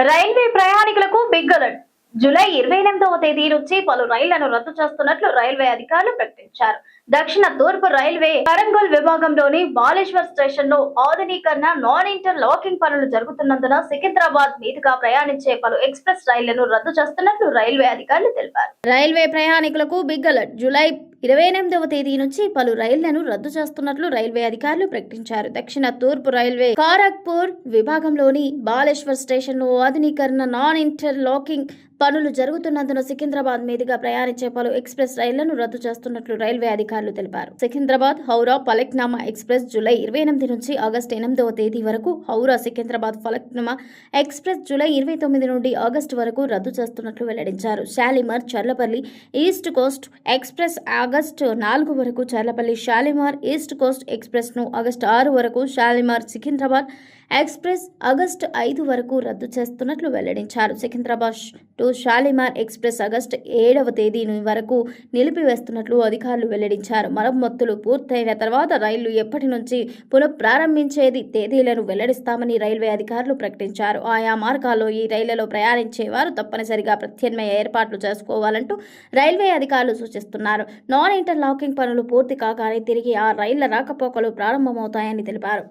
Railway ప్రయాణికులకు big alert. July 28వ తేదీ నుంచి పలు రైళ్లను రద్దు చేస్తున్నట్లు రైల్వే అధికారులు ప్రకటించారు. దక్షిణ తూర్పు రైల్వే కరంగల్ విభాగంలోని బాలేశ్వర్ స్టేషన్ లో ఆధునీకరణ నాన్ ఇంటర్ లాకింగ్ పనులు జరుగుతున్నందున సికింద్రాబాద్ మీదుగా ప్రయాణించే పలు ఎక్స్ప్రెస్ రైళ్లను రద్దు చేస్తున్నట్లు రైల్వే అధికారులు తెలిపారు. రైల్వే ప్రయాణికులకు బిగ్ అలర్ట్. జూలై 28వ తేదీ నుంచి పలు రైళ్లను రద్దు చేస్తున్నట్లు రైల్వే అధికారులు ప్రకటించారు. దక్షిణ తూర్పు రైల్వే ఖారగ్పూర్ విభాగంలోని బాలేశ్వర్ స్టేషన్లో ఆధునీకరణ నాన్ ఇంటర్ లాకింగ్ పనులు జరుగుతున్నందున సికింద్రాబాద్ మీదుగా ప్రయాణించే పలు ఎక్స్ప్రెస్ రైళ్లను రద్దు చేస్తున్నట్లు రైల్వే అధికారులు తెలిపారు. సికింద్రాబాద్ హౌరా ఫలక్నామా ఎక్స్ప్రెస్ జూలై 28 నుంచి ఆగస్టు 8వ తేదీ వరకు, హౌరా సికింద్రాబాద్ ఫలక్నామా ఎక్స్ప్రెస్ జూలై 29 నుండి ఆగస్టు వరకు రద్దు చేస్తున్నట్లు వెల్లడించారు. Shalimar Charlapalli east coast express August 4 వరకు, Charlapalli Shalimar east coast express ను ఆగస్టు 6 వరకు, షాలిమార్ సికింద్రాబాద్ ఎక్స్ప్రెస్ ఆగస్టు 5 వరకు రద్దు చేస్తున్నట్లు వెల్లడించారు. Secunderabad to Shalimar express August 7వ తేదీ వరకు నిలిపివేస్తున్నట్లు అధికారులు వెల్లడించారు. మరమ్మతులు పూర్తయిన తర్వాత రైళ్లు ఎప్పటి నుంచి పునఃప్రారంభించేది తేదీలను వెల్లడిస్తామని రైల్వే అధికారులు ప్రకటించారు. ఆయా మార్గాల్లో ఈ రైళ్లలో ప్రయాణించేవారు తప్పనిసరిగా ప్రత్యామ్నాయ ఏర్పాట్లు చేసుకోవాలంటూ రైల్వే అధికారులు సూచిస్తున్నారు. నాన్ ఇంటర్ లాకింగ్ పనులు పూర్తి కాగానే తిరిగి ఆ రైళ్ల రాకపోకలు ప్రారంభమవుతాయని తెలిపారు.